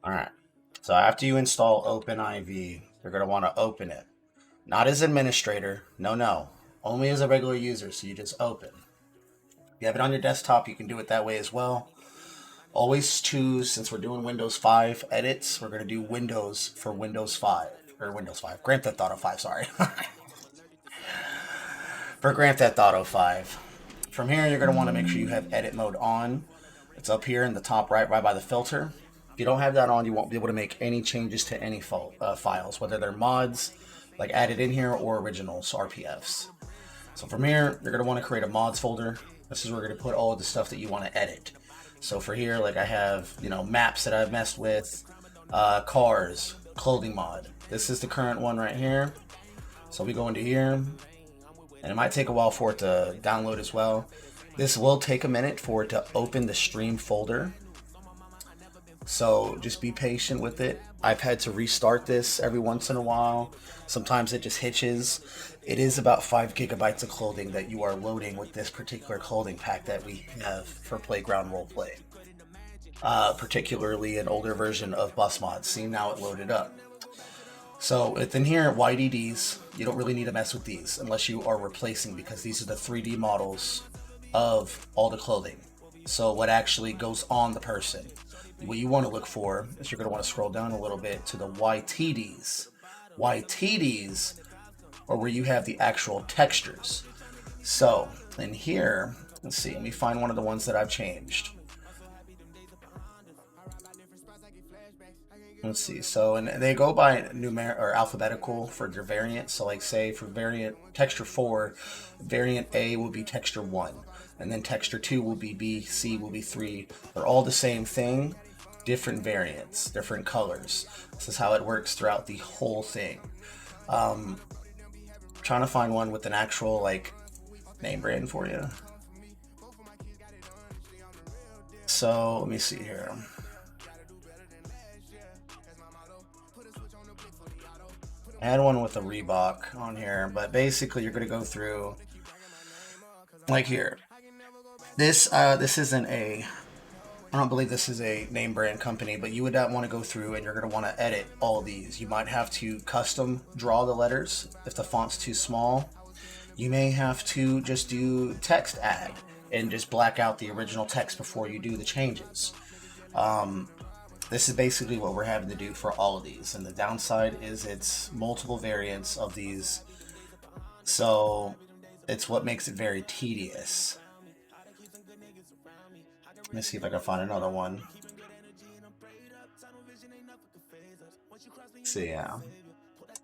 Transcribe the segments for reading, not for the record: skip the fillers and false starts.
All right. So after you install OpenIV, you're going to want to open it. Not as administrator. No, no. Only as a regular user. So you just open. If you have it on your desktop, you can do it that way as well. Always choose, since we're doing Windows 5 edits, we're going to do Windows for Windows 5. Or Windows 5. Grand Theft Auto 5, sorry. For Grand Theft Auto 5. From here, you're going to want to make sure you have edit mode on. It's up here in the top right by the filter. If you don't have that on, you won't be able to make any changes to any files, whether they're mods, like added in here, or originals, RPFs. So from here, you're going to want to create a mods folder. This is where we're going to put all of the stuff that you want to edit. So for here, like I have, maps that I've messed with, cars, clothing mod. This is the current one right here. So we go into here, and it might take a while for it to download as well. This will take a minute for it to open the stream folder. So just be patient with it. I've had to restart this every once in a while. Sometimes it just hitches. It is about 5 gigabytes of clothing that you are loading with this particular clothing pack that we have for Playground Roleplay. Particularly an older version of Bus Mod. See, now it loaded up. So within here, YDDs, you don't really need to mess with these unless you are replacing, because these are the 3D models of all the clothing. So what actually goes on the person. What you want to look for is you're going to want to scroll down a little bit to the YTDs. YTDs are where you have the actual textures. So in here, let's see, let me find one of the ones that I've changed. Let's see. So, and they go by numeric or alphabetical for their variant. So, like, say for variant texture 4, variant A will be texture 1, and then texture 2 will be B, C will be 3. They're all the same thing, different variants, different colors. This is how it works throughout the whole thing. Trying to find one with an actual like name brand for you. So let me see here. I had one with a Reebok on here, but basically you're going to go through like here. This isn't a, I don't believe this is a name brand company, but you would not want to go through and you're going to want to edit all of these. You might have to custom draw the letters if the font's too small. You may have to just do text add and just black out the original text before you do the changes. This is basically what we're having to do for all of these, and the downside is it's multiple variants of these, so it's what makes it very tedious. Let me see if I can find another one. So yeah,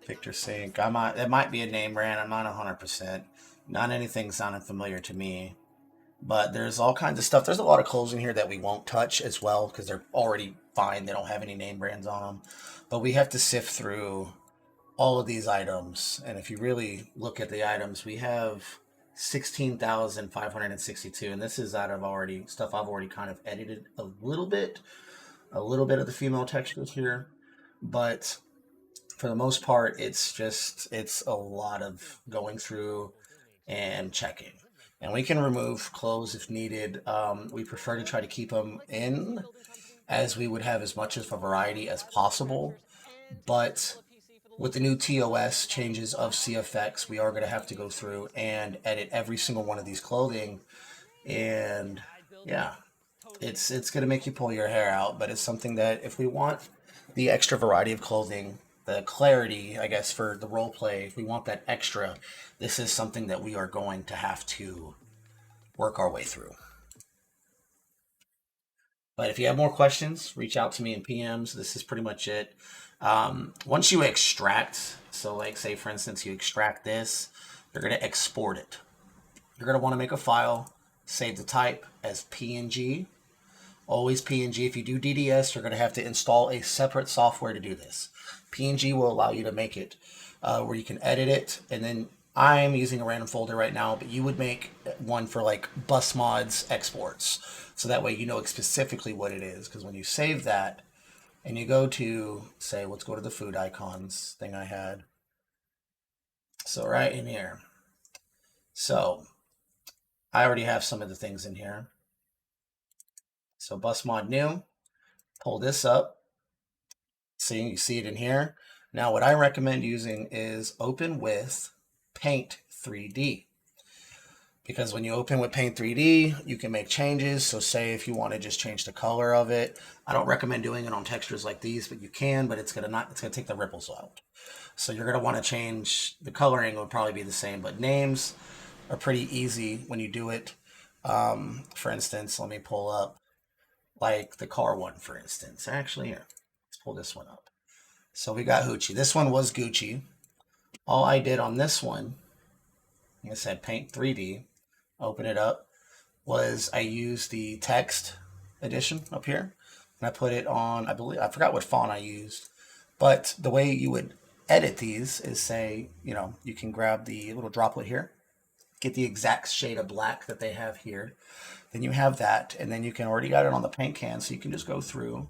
Victor Sync. It might be a name brand. I'm not 100%. Not anything sounding familiar to me. But there's all kinds of stuff. There's a lot of clothes in here that we won't touch as well because they're already fine. They don't have any name brands on them. But we have to sift through all of these items. And if you really look at the items, we have 16,562. And this is out of already stuff I've already kind of edited a little bit of the female textures here. But for the most part, it's a lot of going through and checking. And we can remove clothes if needed. We prefer to try to keep them in, as we would have as much of a variety as possible. But with the new TOS changes of CFX, we are going to have to go through and edit every single one of these clothing. And yeah, it's going to make you pull your hair out, but it's something that if we want the extra variety of clothing, the clarity, I guess, for the role play, if we want that extra, this is something that we are going to have to work our way through. But if you have more questions, reach out to me in PMs. This is pretty much it. Once you extract, so like say for instance you extract this, you're going to export it. You're going to want to make a file, save the type as PNG. Always PNG. If you do DDS, you're going to have to install a separate software to do this. PNG will allow you to make it where you can edit it, and then I'm using a random folder right now, but you would make one for like bus mods exports. So that way you know specifically what it is, because when you save that and you go to, say, let's go to the food icons thing I had. So right in here. So I already have some of the things in here. So bus mod new, pull this up. See, you see it in here. Now, what I recommend using is open with Paint 3D. Because when you open with Paint 3D, you can make changes. So say if you want to just change the color of it, I don't recommend doing it on textures like these, but you can, but it's gonna take the ripples out. So you're gonna want to change the coloring, would probably be the same, but names are pretty easy when you do it. For instance, let me pull up like the car one, for instance. Actually, here, let's pull this one up. So we got Hoochie. This one was Gucci. All I did on this one, like I said, Paint 3D, open it up, was I used the text edition up here. And I put it on, I forgot what font I used. But the way you would edit these is say, you can grab the little droplet here, get the exact shade of black that they have here. Then you have that, and then you can already got it on the paint can, so you can just go through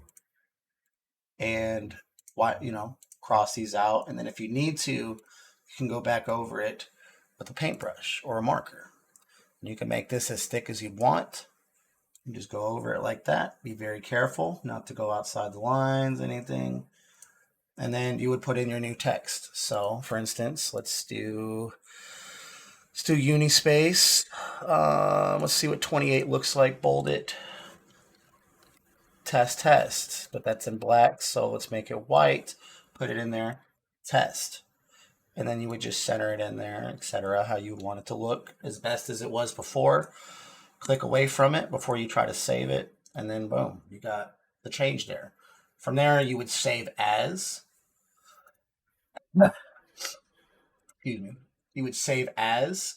and cross these out. And then if you need to, you can go back over it with a paintbrush or a marker. And you can make this as thick as you want. You just go over it like that. Be very careful not to go outside the lines, anything. And then you would put in your new text. So for instance, let's do Unispace. Let's see what 28 looks like. Bold it. Test. But that's in black, so let's make it white. Put it in there. Test. And then you would just center it in there, etc. How you want it to look as best as it was before. Click away from it before you try to save it. And then boom, you got the change there. From there, you would save as. Excuse me. You would save as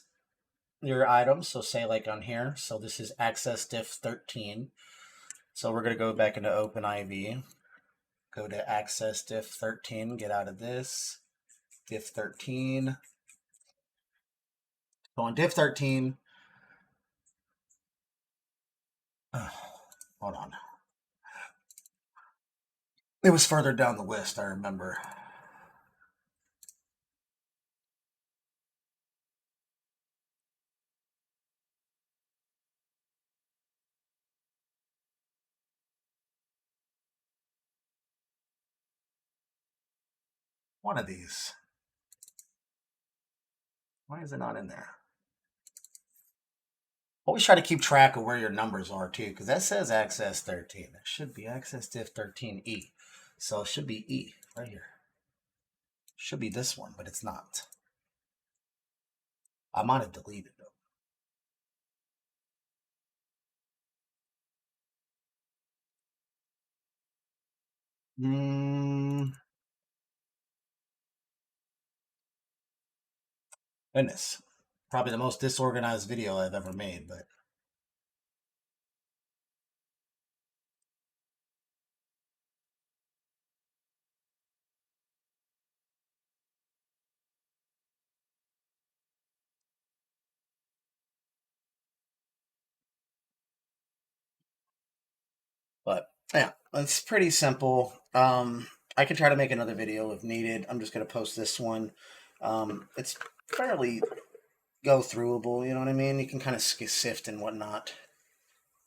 your items. So say like on here. So this is access diff 13. So we're going to go back into OpenIV. Go to access diff 13. Get out of this. Diff 13. So on diff 13. Hold on. It was further down the list, I remember. One of these. Why is it not in there? Always try to keep track of where your numbers are too, because that says access 13. It should be access diff 13E. So it should be E right here. Should be this one, but it's not. I might have deleted it. Goodness. Probably the most disorganized video I've ever made, but yeah, it's pretty simple. I can try to make another video if needed. I'm just gonna post this one. It's fairly go throughable, you know what I mean? You can kind of sift and whatnot.